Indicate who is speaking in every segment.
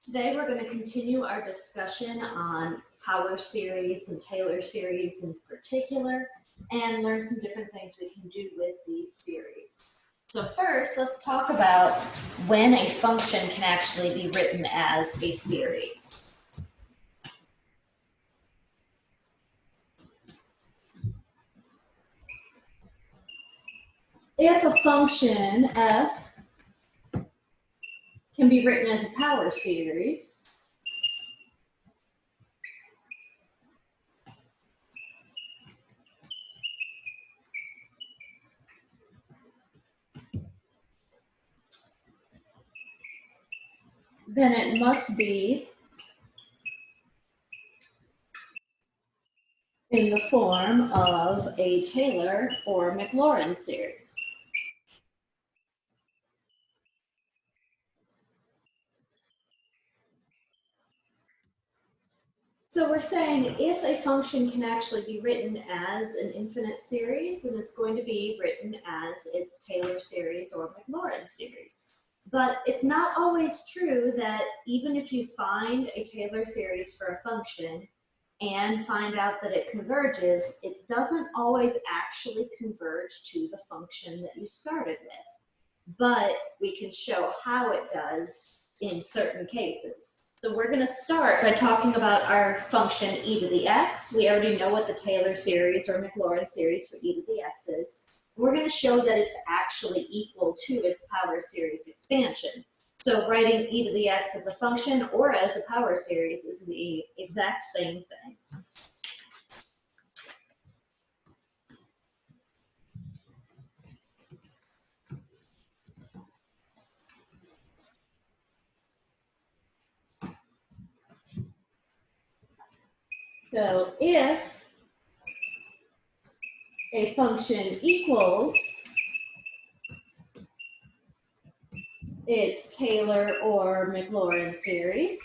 Speaker 1: Today we're going to continue our discussion on power series and Taylor series in particular, and learn some different things we can do with these series. So first, let's talk about when a function can actually be written as a series. If a function f can be written as a power series, then it must be in the form of a Taylor or Maclaurin series. So we're saying if a function can actually be written as an infinite series, then it's going to be written as its Taylor series or Maclaurin series. But it's not always true that even if you find a Taylor series for a function and find out that it converges, it doesn't always actually converge to the function that you started with. But we can show how it does in certain cases. So we're going to start by talking about our function e to the x. We already know what the Taylor series or Maclaurin series for e to the x is. We're going to show that it's actually equal to its power series expansion. So writing e to the x as a function or as a power series is the exact same thing. So if a function equals its Taylor or Maclaurin series,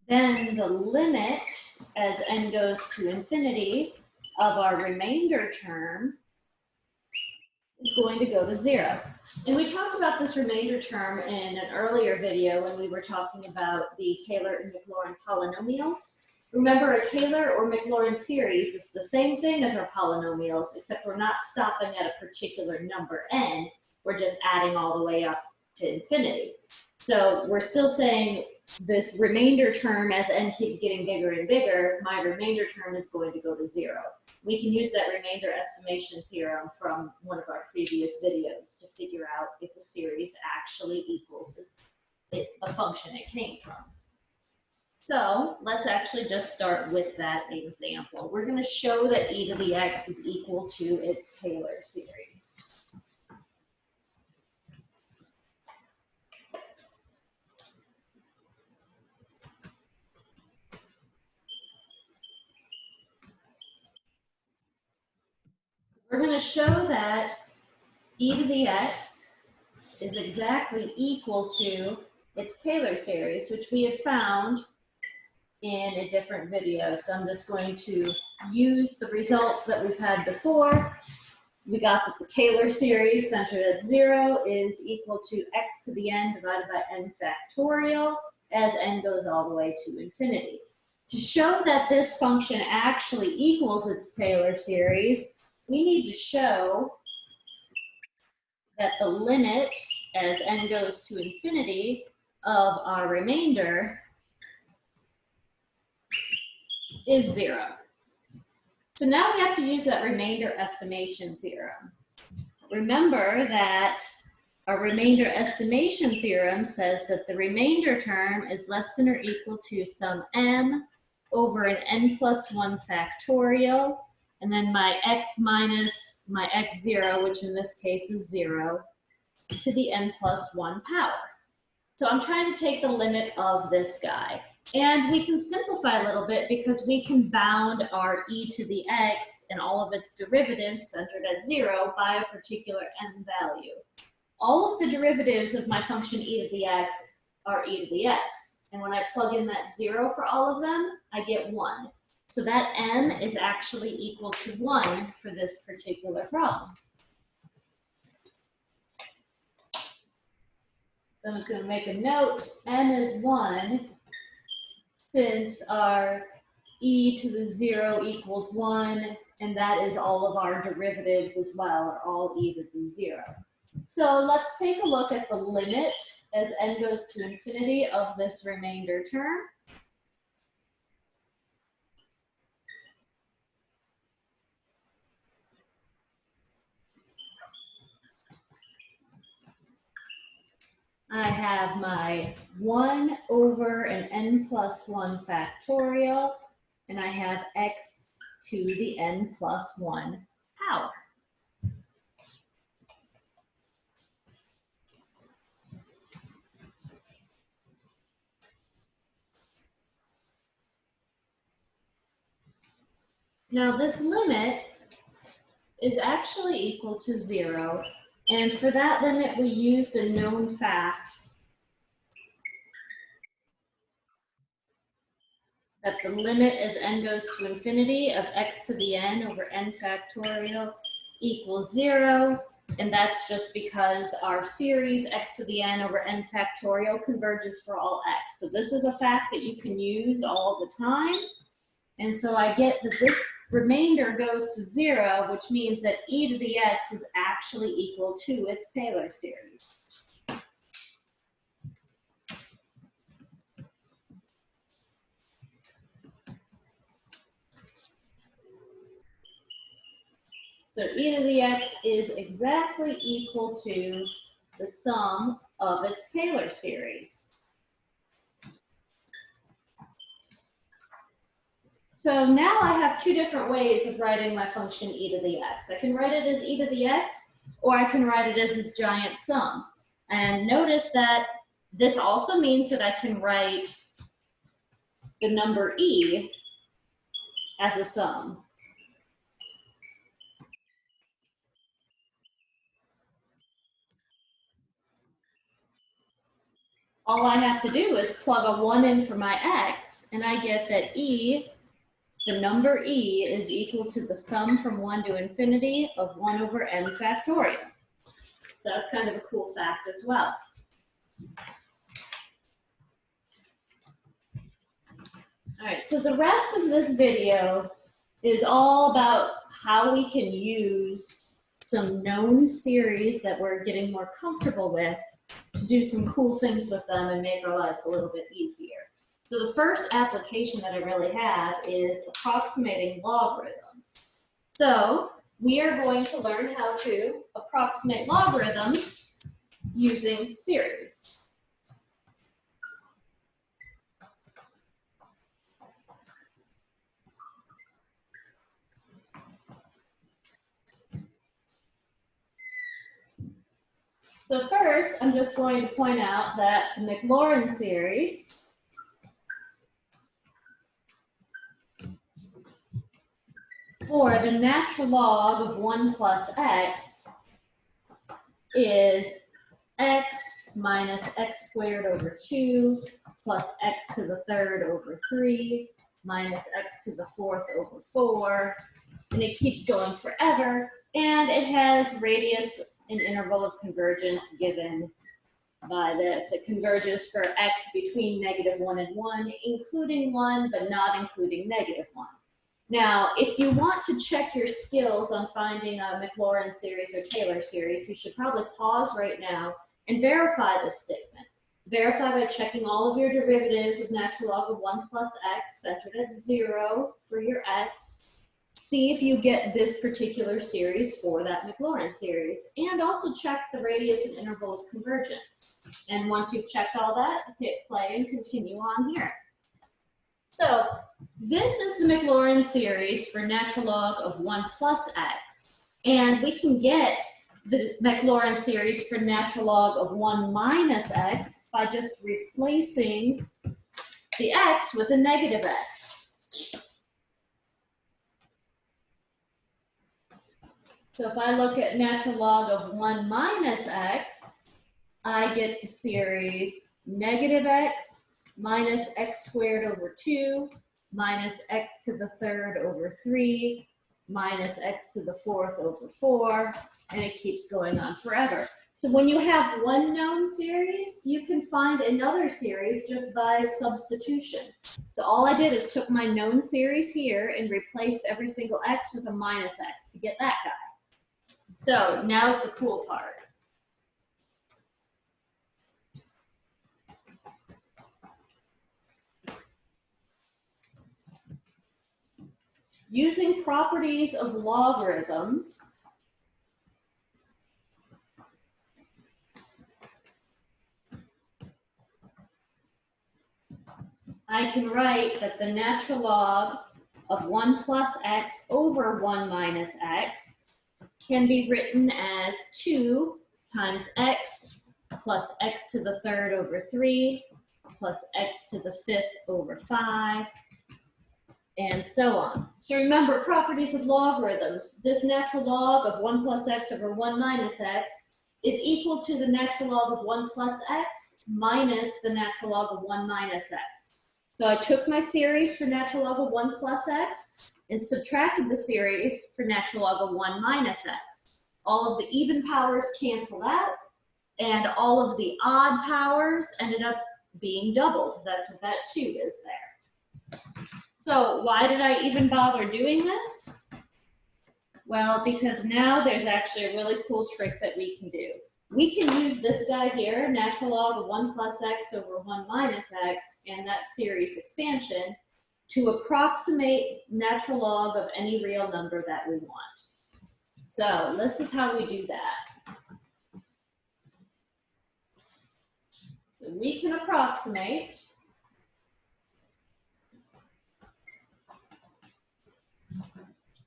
Speaker 1: then the limit as n goes to infinity of our remainder term is going to go to 0. And we talked about this remainder term in an earlier video when we were talking about the Taylor and Maclaurin polynomials. Remember, a Taylor or Maclaurin series is the same thing as our polynomials, except we're not stopping at a particular number n, we're just adding all the way up to infinity. So we're still saying this remainder term, as n keeps getting bigger and bigger, my remainder term is going to go to 0. We can use that remainder estimation theorem from one of our previous videos to figure out if a series actually equals the function it came from. So let's actually just start with that example. We're going to show that e to the x is equal to its Taylor series. We're going to show that e to the x is exactly equal to its Taylor series, which we have found in a different video. So I'm just going to use the result that we've had before. We got that the Taylor series centered at 0 is equal to x to the n divided by n factorial as n goes all the way to infinity. To show that this function actually equals its Taylor series, we need to show that the limit as n goes to infinity of our remainder is 0. So now we have to use that remainder estimation theorem. Remember that our remainder estimation theorem says that the remainder term is less than or equal to some n over an n plus 1 factorial, and then my x minus my x0, which in this case is 0, to the n plus 1 power. So I'm trying to take the limit of this guy. And we can simplify a little bit because we can bound our e to the x and all of its derivatives centered at 0 by a particular n value. All of the derivatives of my function e to the x are e to the x. And when I plug in that 0 for all of them, I get 1. So that m is actually equal to 1 for this particular problem. So I'm just going to make a note, m is 1, since our e to the 0 equals 1, and that is all of our derivatives as well, are all e to the 0. So let's take a look at the limit as n goes to infinity of this remainder term. I have my 1 over an n plus 1 factorial, and I have x to the n plus 1 power. Now this limit is actually equal to 0, and for that limit we used a known fact that the limit as n goes to infinity of x to the n over n factorial equals 0, and that's just because our series x to the n over n factorial converges for all x. So this is a fact that you can use all the time. And so I get that this remainder goes to 0, which means that e to the x is actually equal to its Taylor series. So e to the x is exactly equal to the sum of its Taylor series. So now I have two different ways of writing my function e to the x. I can write it as e to the x, or I can write it as this giant sum. And notice that this also means that I can write the number e as a sum. All I have to do is plug a 1 in for my x, and I get that e, the number e, is equal to the sum from 1 to infinity of 1 over n factorial. So that's kind of a cool fact as well. All right, so the rest of this video is all about how we can use some known series that we're getting more comfortable with to do some cool things with them and make our lives a little bit easier. So the first application that I really have is approximating logarithms. So we are going to learn how to approximate logarithms using series. So first, I'm just going to point out that the Maclaurin series for the natural log of 1 plus x is x minus x squared over 2 plus x to the third over 3 minus x to the fourth over 4, and it keeps going forever, and it has radius and interval of convergence given by this. It converges for x between -1 and 1, including 1, but not including -1. Now, if you want to check your skills on finding a Maclaurin series or Taylor series, you should probably pause right now and verify this statement. Verify by checking all of your derivatives of natural log of 1 plus x centered at 0 for your x. See if you get this particular series for that Maclaurin series, and also check the radius and interval of convergence. And once you've checked all that, hit play and continue on here. So this is the Maclaurin series for natural log of 1 plus x, and we can get the Maclaurin series for natural log of 1 minus x by just replacing the x with a negative x. So if I look at natural log of 1 minus x, I get the series negative x minus x squared over 2 minus x to the third over 3 minus x to the fourth over 4, and it keeps going on forever. So when you have one known series, you can find another series just by substitution. So all I did is took my known series here and replaced every single x with a minus x to get that guy. So now's the cool part. Using properties of logarithms, I can write that the natural log of 1 plus x over 1 minus x can be written as 2 times x plus x to the third over 3 plus x to the fifth over 5, and so on. So remember, properties of logarithms. This natural log of 1 plus x over 1 minus x is equal to the natural log of 1 plus x minus the natural log of 1 minus x. So I took my series for natural log of 1 plus x and subtracted the series for natural log of 1 minus x. All of the even powers canceled out, and all of the odd powers ended up being doubled. That's what that 2 is there. So why did I even bother doing this? Well, because now there's actually a really cool trick that we can do. We can use this guy here, natural log of 1 plus x over 1 minus x, and that series expansion, to approximate natural log of any real number that we want. So this is how we do that. So we can approximate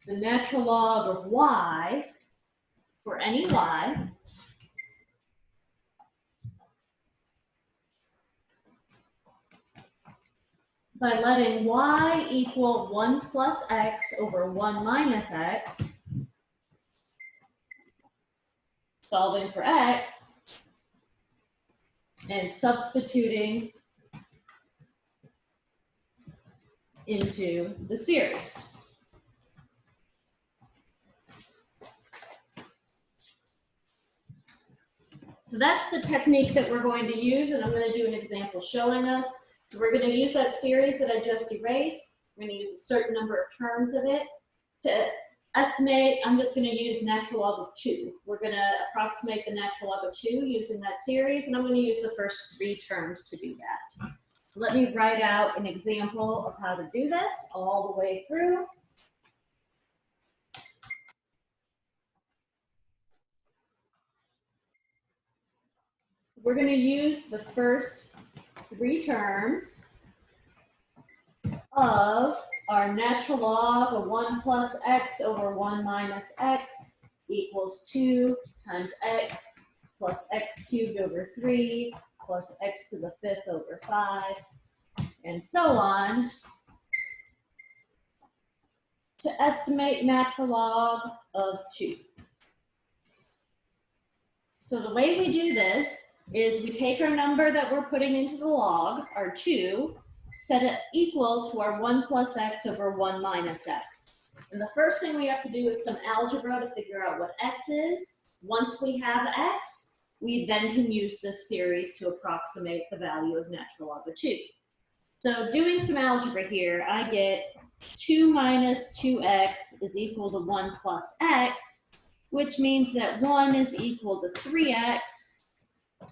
Speaker 1: the natural log of y for any y by letting y equal 1 plus x over 1 minus x, solving for x, and substituting into the series. So that's the technique that we're going to use, and I'm going to do an example showing us. So we're going to use that series that I just erased. We're going to use a certain number of terms of it. To estimate, I'm just going to use natural log of 2. We're going to approximate the natural log of 2 using that series, and I'm going to use the first 3 terms to do that. So let me write out an example of how to do this all the way through. We're going to use the first 3 terms of our natural log of 1 plus x over 1 minus x equals 2 times x plus x cubed over 3 plus x to the fifth over 5, and so on, to estimate natural log of 2. So the way we do this is we take our number that we're putting into the log, our 2, set it equal to our 1 plus x over 1 minus x. And the first thing we have to do is some algebra to figure out what x is. Once we have x, we then can use this series to approximate the value of natural log of 2. So doing some algebra here, I get 2 minus 2x is equal to 1 plus x, which means that 1 is equal to 3x.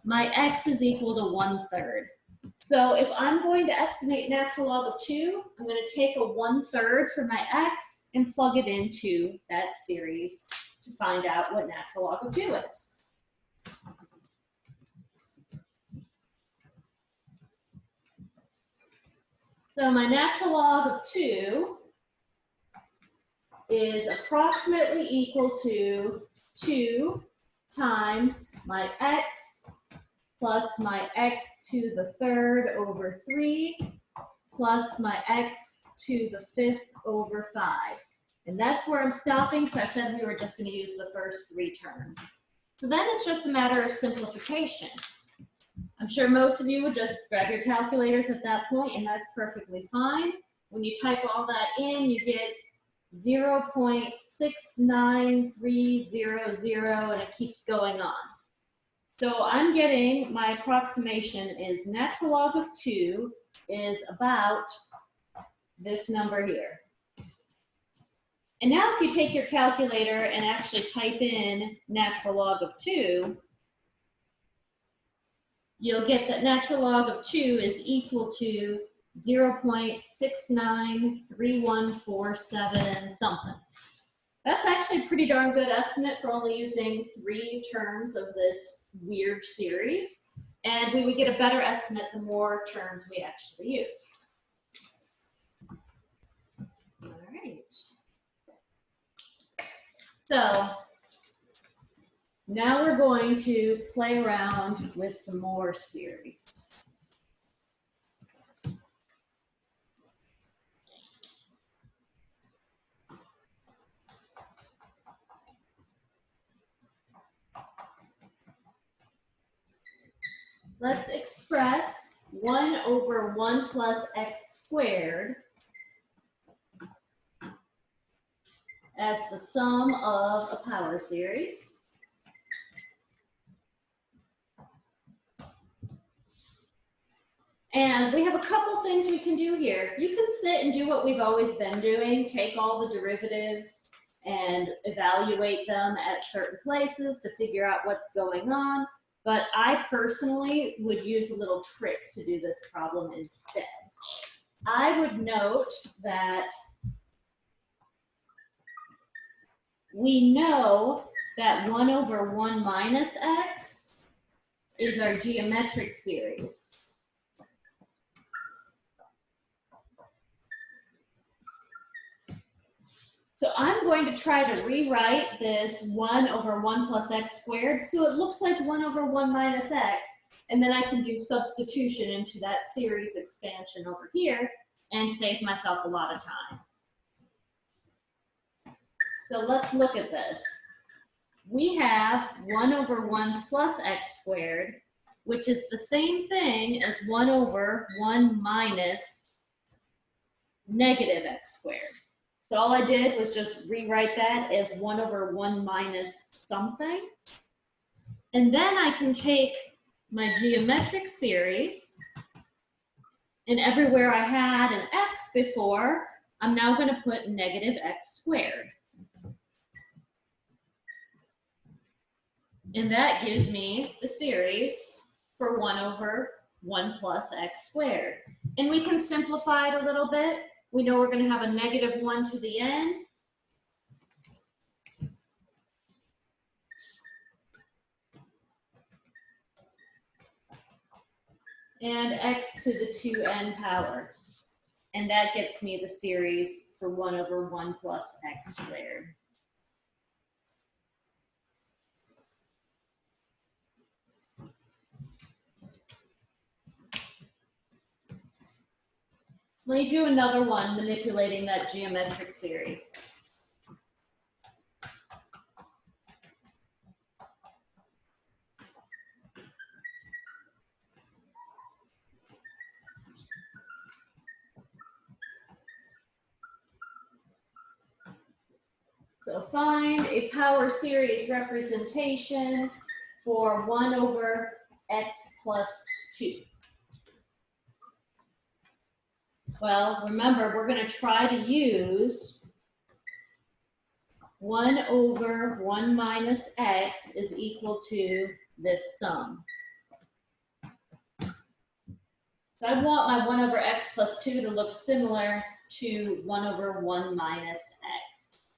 Speaker 1: My x is equal to 1/3. So if I'm going to estimate natural log of 2, I'm going to take a 1/3 for my x and plug it into that series to find out what natural log of 2 is. So my natural log of 2 is approximately equal to 2 times my x plus my x to the third over 3 plus my x to the fifth over 5. And that's where I'm stopping, so I said we were just going to use the first 3 terms. So then it's just a matter of simplification. I'm sure most of you would just grab your calculators at that point, and that's perfectly fine. When you type all that in, you get 0.69300, and it keeps going on. So I'm getting, my approximation is natural log of 2 is about this number here. And now if you take your calculator and actually type in natural log of 2, you'll get that natural log of 2 is equal to 0.693147 something. That's actually a pretty darn good estimate for only using 3 terms of this weird series. And we would get a better estimate the more terms we actually use. All right. So now we're going to play around with some more series. Let's express 1 over 1 plus x squared as the sum of a power series. And we have a couple things we can do here. You can sit and do what we've always been doing, take all the derivatives and evaluate them at certain places to figure out what's going on. But I personally would use a little trick to do this problem instead. I would note that we know that 1 over 1 minus x is our geometric series. So I'm going to try to rewrite this 1 over 1 plus x squared so it looks like 1 over 1 minus x, and then I can do substitution into that series expansion over here and save myself a lot of time. So let's look at this. We have 1 over 1 plus x squared, which is the same thing as 1 over 1 minus negative x squared. So all I did was just rewrite that as 1 over 1 minus something. And then I can take my geometric series, and everywhere I had an x before, I'm now going to put negative x squared. And that gives me the series for 1 over 1 plus x squared. And we can simplify it a little bit. We know we're going to have a negative 1 to the n. And x to the 2n power. And that gets me the series for 1 over 1 plus x squared. Let me do another one manipulating that geometric series. So find a power series representation for 1 over x plus 2. Well, remember, we're going to try to use 1 over 1 minus x is equal to this sum. So I want my 1 over x plus 2 to look similar to 1 over 1 minus x.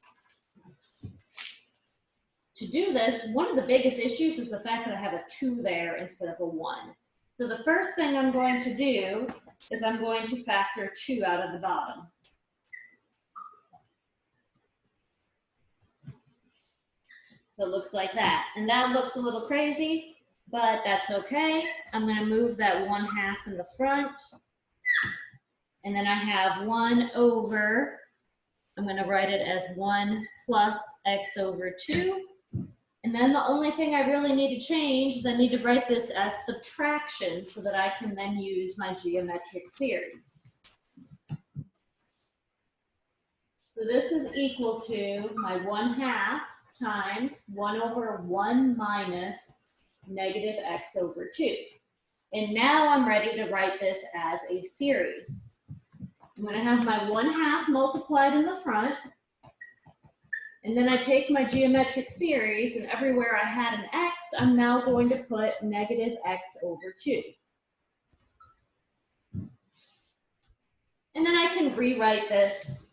Speaker 1: To do this, one of the biggest issues is the fact that I have a 2 there instead of a 1. So the first thing I'm going to do is I'm going to factor 2 out of the bottom. So it looks like that. And that looks a little crazy, but that's okay. I'm going to move that 1/2 in the front. And then I have 1 over, I'm going to write it as 1 plus x over 2. And then the only thing I really need to change is I need to write this as subtraction so that I can then use my geometric series. So this is equal to my 1/2 times 1 over 1 minus negative x over 2. And now I'm ready to write this as a series. I'm going to have my 1/2 multiplied in the front. And then I take my geometric series, and everywhere I had an x, I'm now going to put negative x over 2. And then I can rewrite this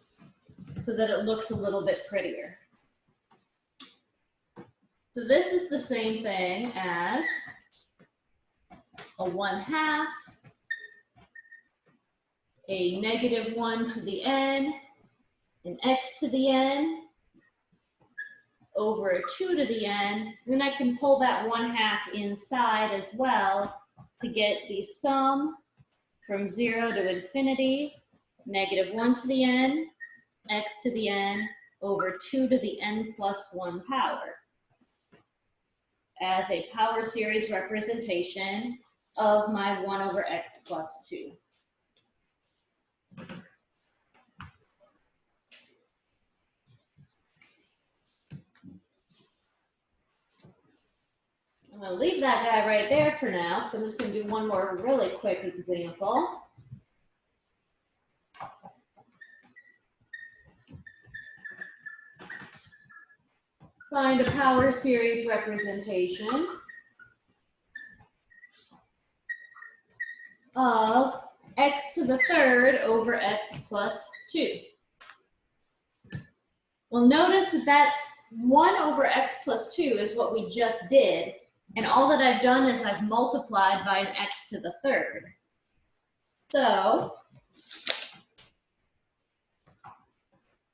Speaker 1: so that it looks a little bit prettier. So this is the same thing as a 1/2, a negative 1 to the n, an x to the n, over a 2 to the n. And then I can pull that 1/2 inside as well to get the sum from 0 to infinity, negative 1 to the n, x to the n, over 2 to the n plus 1 power, as a power series representation of my 1 over x plus 2. I'm going to leave that guy right there for now, because I'm just going to do one more really quick example. Find a power series representation of x to the third over x plus 2. Well, notice that 1 over x plus 2 is what we just did, and all that I've done is I've multiplied by an x to the third. So,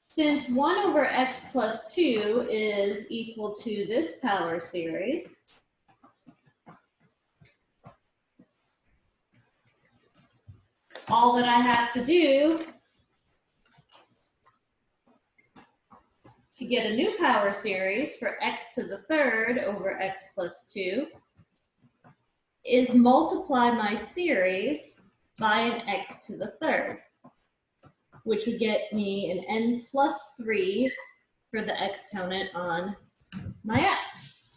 Speaker 1: since 1 over x plus 2 is equal to this power series, all that I have to do to get a new power series for x to the third over x plus 2 is multiply my series by an x to the third, which would get me an n plus 3 for the exponent on my x.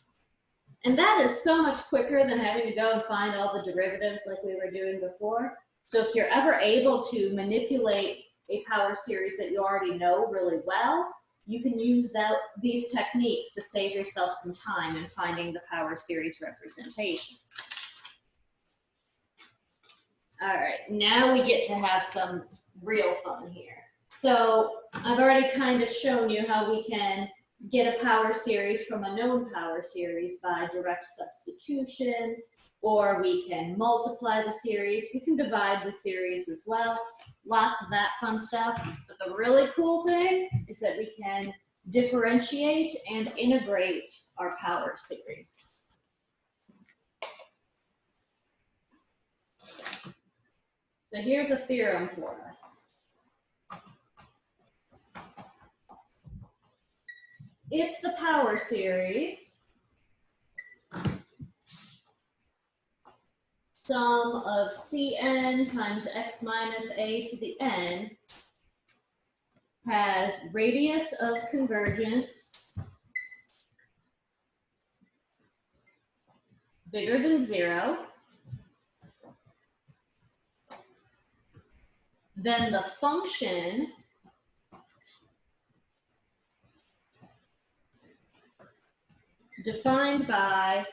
Speaker 1: And that is so much quicker than having to go and find all the derivatives like we were doing before. So if you're ever able to manipulate a power series that you already know really well, you can use these techniques to save yourself some time in finding the power series representation. All right, now we get to have some real fun here. So I've already kind of shown you how we can get a power series from a known power series by direct substitution, or we can multiply the series. We can divide the series as well. Lots of that fun stuff. But the really cool thing is that we can differentiate and integrate our power series. So here's a theorem for us. If the power series sum of Cn times x minus a to the n has radius of convergence bigger than 0, then the function defined by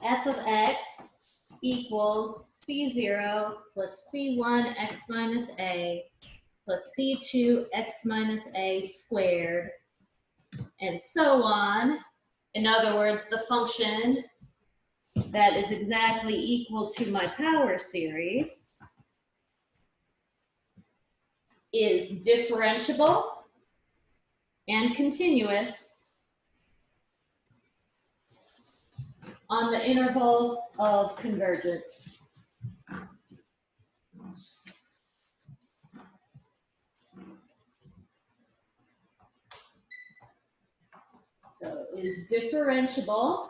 Speaker 1: f of x equals c0 plus c1 x minus a plus c2 x minus a squared, and so on. In other words, the function that is exactly equal to my power series is differentiable and continuous on the interval of convergence. So it is differentiable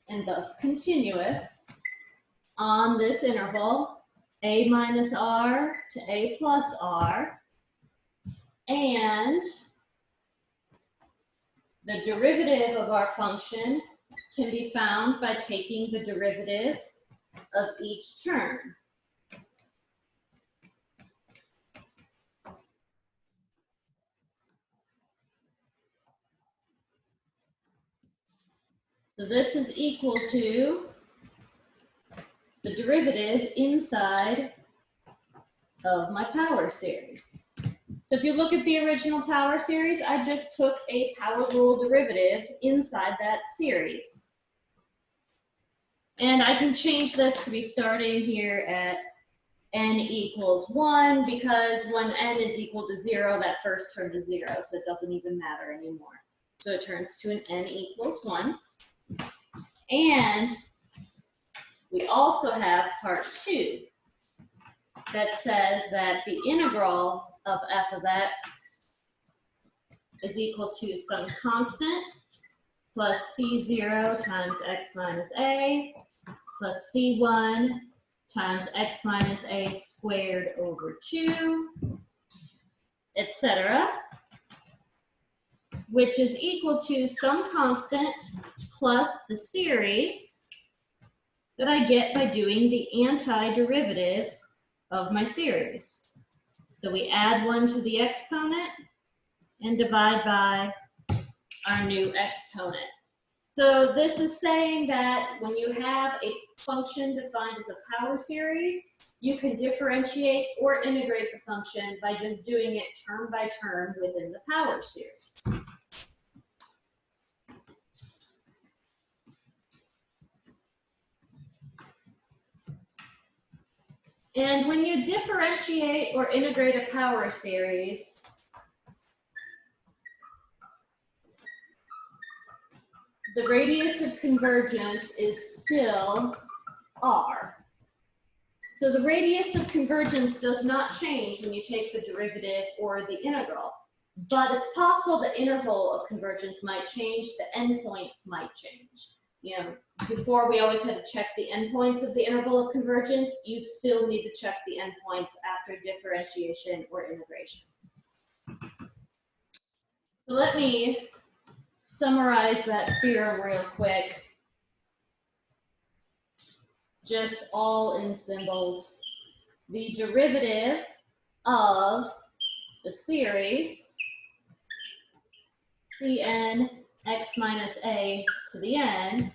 Speaker 1: and thus continuous on this interval, a minus r to a plus r, and The derivative of our function can be found by taking the derivative of each term. So this is equal to the derivative inside of my power series. So if you look at the original power series, I just took a power rule derivative inside that series. And I can change this to be starting here at n equals 1, because when n is equal to 0, that first term is 0, so it doesn't even matter anymore. So it turns to an n equals 1. And we also have part 2 that says that the integral of f of x is equal to some constant plus c0 times x minus a plus c1 times x minus a squared over 2, etc., which is equal to some constant plus the series that I get by doing the antiderivative of my series. So we add 1 to the exponent and divide by our new exponent. So this is saying that when you have a function defined as a power series, you can differentiate or integrate the function by just doing it term by term within the power series. And when you differentiate or integrate a power series, the radius of convergence is still r. So the radius of convergence does not change when you take the derivative or the integral, but it's possible the interval of convergence might change, the endpoints might change. You know, before we always had to check the endpoints of the interval of convergence, you still need to check the endpoints after differentiation or integration. So let me summarize that theorem real quick, just all in symbols. The derivative of the series Cn x minus a to the n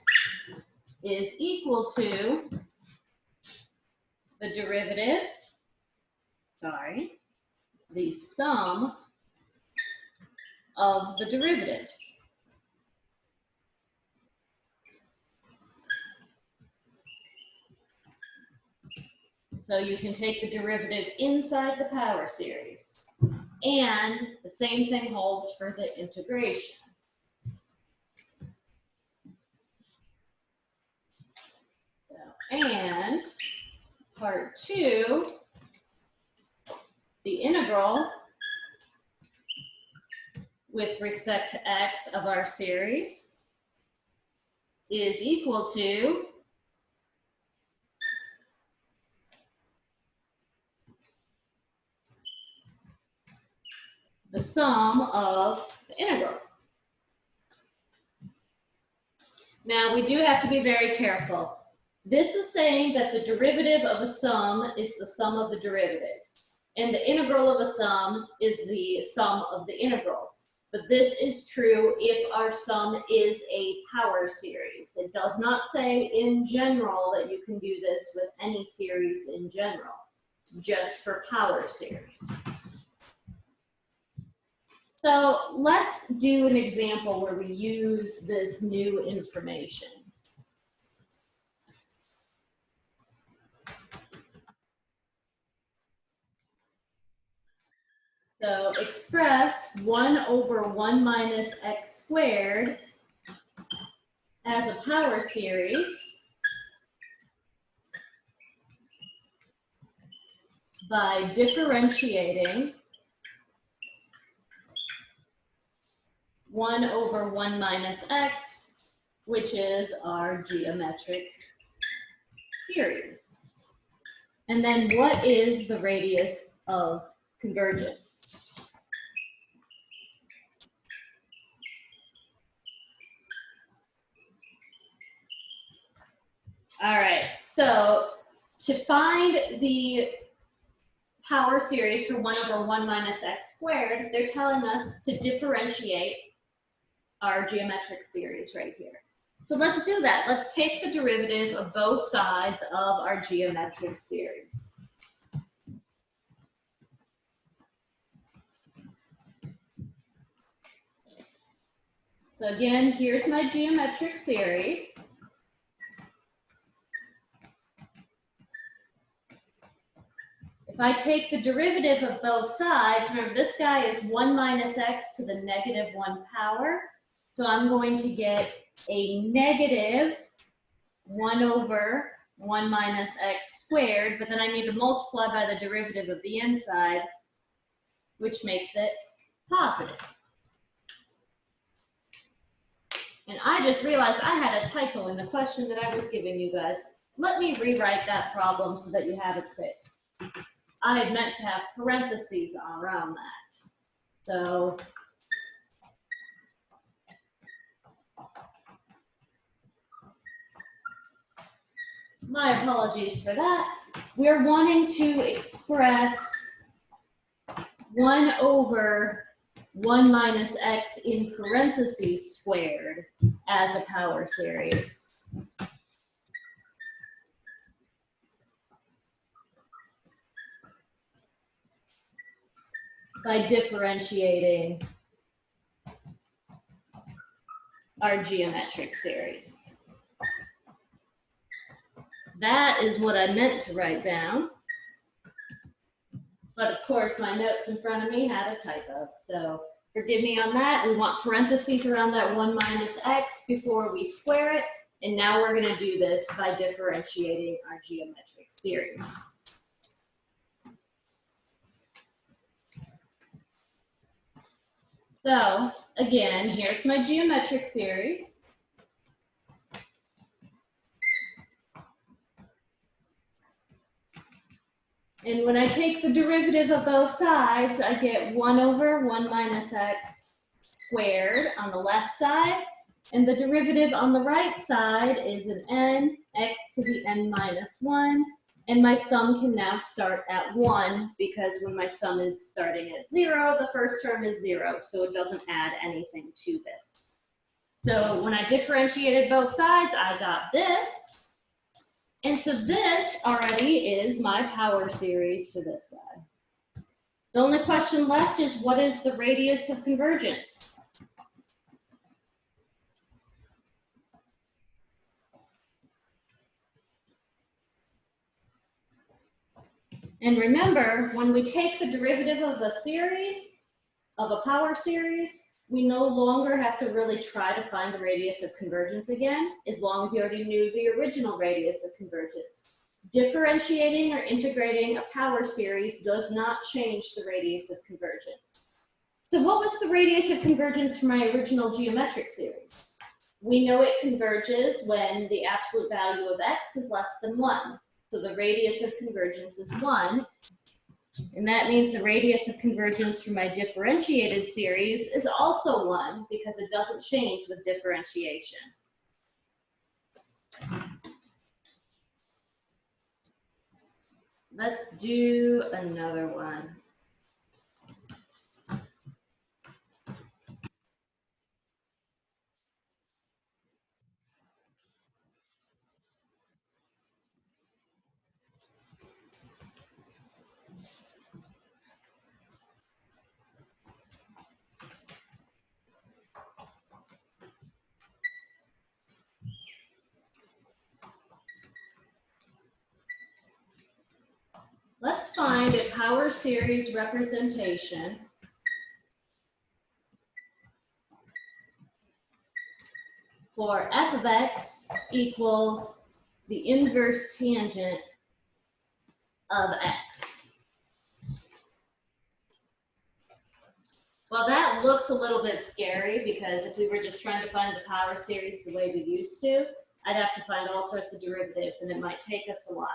Speaker 1: is equal to the derivative, the sum of the derivatives. So you can take the derivative inside the power series. And the same thing holds for the integration. So, and part 2, the integral with respect to x of our series is equal to the sum of the integral. Now, we do have to be very careful. This is saying that the derivative of a sum is the sum of the derivatives, and the integral of a sum is the sum of the integrals. But this is true if our sum is a power series. It does not say in general that you can do this with any series in general. It's just for power series. So let's do an example where we use this new information. So express 1 over 1 minus x squared as a power series by differentiating 1 over 1 minus x, which is our geometric series. And then what is the radius of convergence? All right, so to find the power series for 1 over 1 minus x squared, they're telling us to differentiate our geometric series right here. So let's do that. Let's take the derivative of both sides of our geometric series. So again, here's my geometric series. If I take the derivative of both sides, remember this guy is 1 minus x to the negative 1 power. So I'm going to get a negative 1 over 1 minus x squared, but then I need to multiply by the derivative of the inside, which makes it positive. And I just realized I had a typo in the question that I was giving you guys. Let me rewrite that problem so that you have it fixed. I had meant to have parentheses around that. So my apologies for that. We're wanting to express 1 over 1 minus x in parentheses squared as a power series. By differentiating our geometric series. That is what I meant to write down. But of course, my notes in front of me had a typo. So forgive me on that. We want parentheses around that 1 minus x before we square it. And now we're going to do this by differentiating our geometric series. So again, here's my geometric series. And when I take the derivative of both sides, I get 1 over 1 minus x squared on the left side. And the derivative on the right side is an n, x to the n minus 1. And my sum can now start at 1 because when my sum is starting at 0, the first term is 0. So it doesn't add anything to this. So when I differentiated both sides, I got this. And so this already is my power series for this guy. The only question left is, what is the radius of convergence? And remember, when we take the derivative of a series, of a power series, we no longer have to really try to find the radius of convergence again, as long as you already knew the original radius of convergence. Differentiating or integrating a power series does not change the radius of convergence. So what was the radius of convergence for my original geometric series? We know it converges when the absolute value of x is less than 1. So the radius of convergence is 1. And that means the radius of convergence for my differentiated series is also 1 because it doesn't change with differentiation. Let's do another one. Let's find a power series representation for f of x equals the inverse tangent of x. Well, that looks a little bit scary because if we were just trying to find the power series the way we used to, I'd have to find all sorts of derivatives and it might take us a while.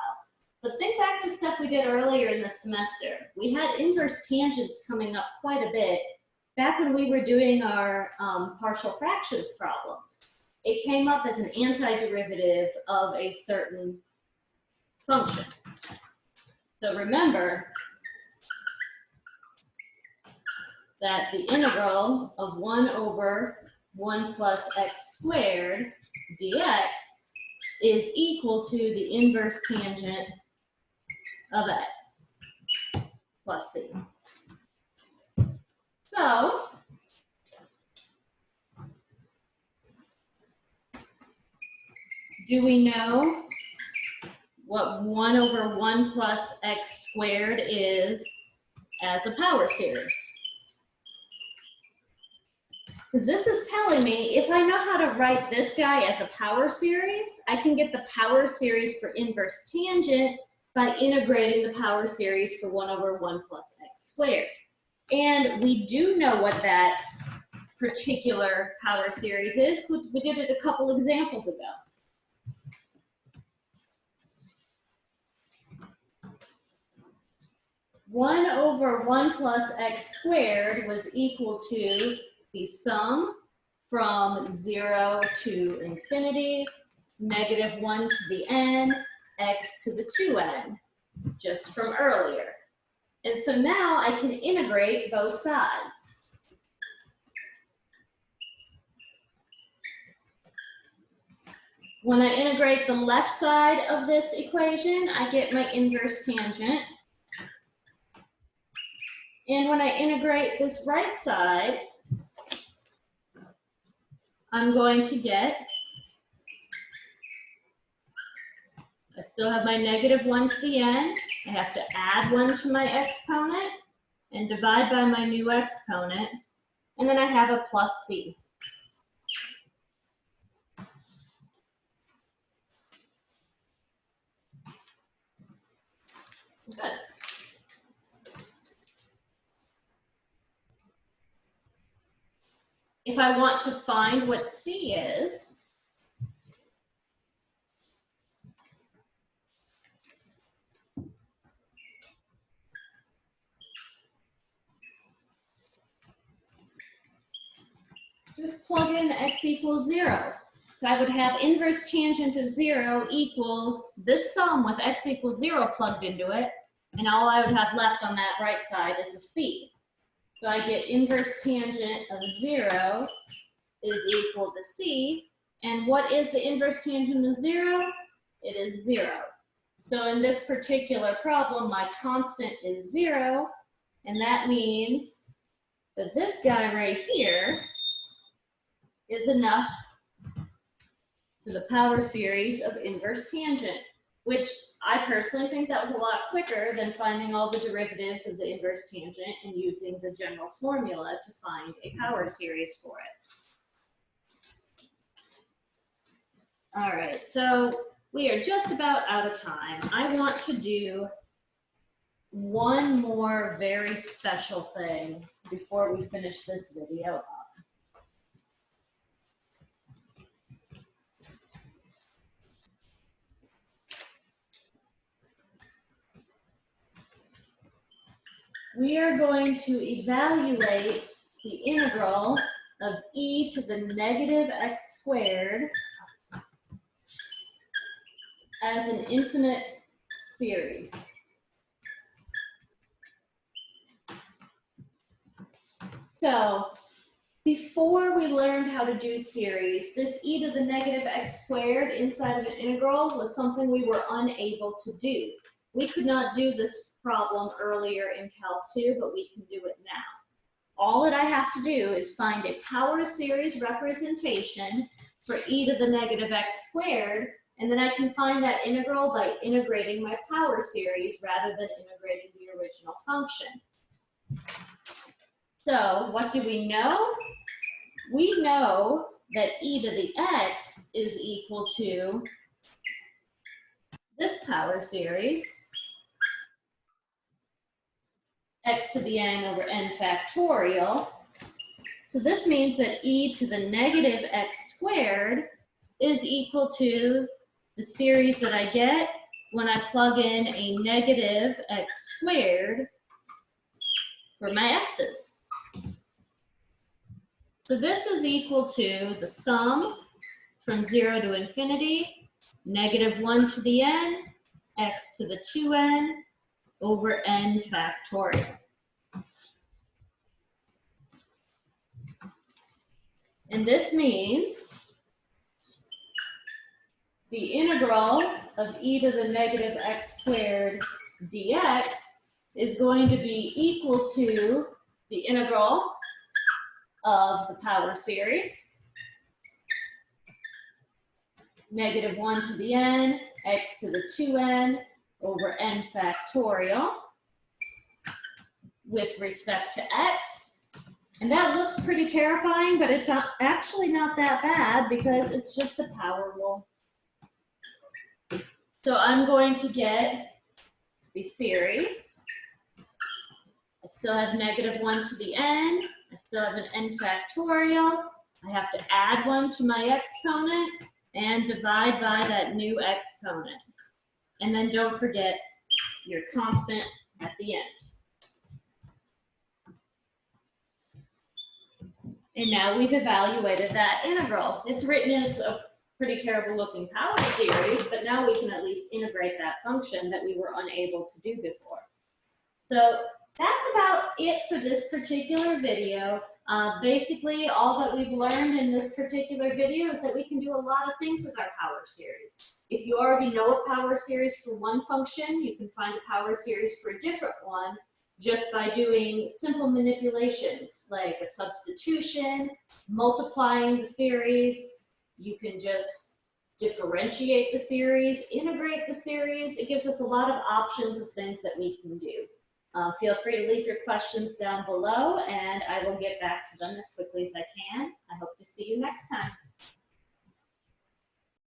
Speaker 1: But think back to stuff we did earlier in the semester. We had inverse tangents coming up quite a bit back when we were doing our partial fractions problems. it came up as an antiderivative of a certain function. So remember that the integral of 1 over 1 plus x squared dx is equal to the inverse tangent of x plus c. So do we know what 1 over 1 plus x squared is as a power series? Because this is telling me if I know how to write this guy as a power series, I can get the power series for inverse tangent by integrating the power series for 1 over 1 plus x squared. And we do know what that particular power series is, because we did it a couple examples ago. One over 1 plus x squared was equal to the sum from 0 to infinity, negative 1 to the n, x to the 2n, just from earlier. And so now I can integrate both sides. When I integrate the left side of this equation, I get my inverse tangent. And when I integrate this right side, I'm going to get, I still have my negative 1 to the n. I have to add 1 to my exponent and divide by my new exponent. And then I have a plus c. Good. If I want to find what c is, just plug in x equals 0. So I would have inverse tangent of 0 equals this sum with x equals 0 plugged into it, and all I would have left on that right side is a c. So I get inverse tangent of 0 is equal to c. And what is the inverse tangent of 0? It is 0. So in this particular problem, my constant is 0, and that means that this guy right here is enough for the power series of inverse tangent, which I personally think that was a lot quicker than finding all the derivatives of the inverse tangent and using the general formula to find a power series for it. All right, so we are just about out of time. I want to do one more very special thing before we finish this video up. We are going to evaluate the integral of e to the negative x squared as an infinite series. So before we learned how to do series, this e to the negative x squared inside of an integral was something we were unable to do. We could not do this problem earlier in Calc 2, but we can do it now. All that I have to do is find a power series representation for e to the negative x squared, and then I can find that integral by integrating my power series rather than integrating the original function. So what do we know? We know that e to the x is equal to this power series, x to the n over n factorial. So this means that e to the negative x squared is equal to the series that I get when I plug in a negative x squared for my x's. So this is equal to the sum from 0 to infinity, negative 1 to the n, x to the 2n over n factorial. And this means the integral of e to the negative x squared dx is going to be equal to the integral of the power series, negative 1 to the n, x to the 2n over n factorial with respect to x. And that looks pretty terrifying, but it's actually not that bad because it's just a power rule. So I'm going to get the series. I still have negative 1 to the n. I still have an n factorial. I have to add 1 to my exponent and divide by that new exponent. And then don't forget your constant at the end. And now we've evaluated that integral. It's written as a pretty terrible looking power series, but now we can at least integrate that function that we were unable to do before. So that's about it for this particular video. Basically, all that we've learned in this particular video is that we can do a lot of things with our power series. If you already know a power series for one function, you can find a power series for a different one just by doing simple manipulations like a substitution, multiplying the series. You can just differentiate the series, integrate the series. It gives us a lot of options of things that we can do. Feel free to leave your questions down below and I will get back to them as quickly as I can. I hope to see you next time.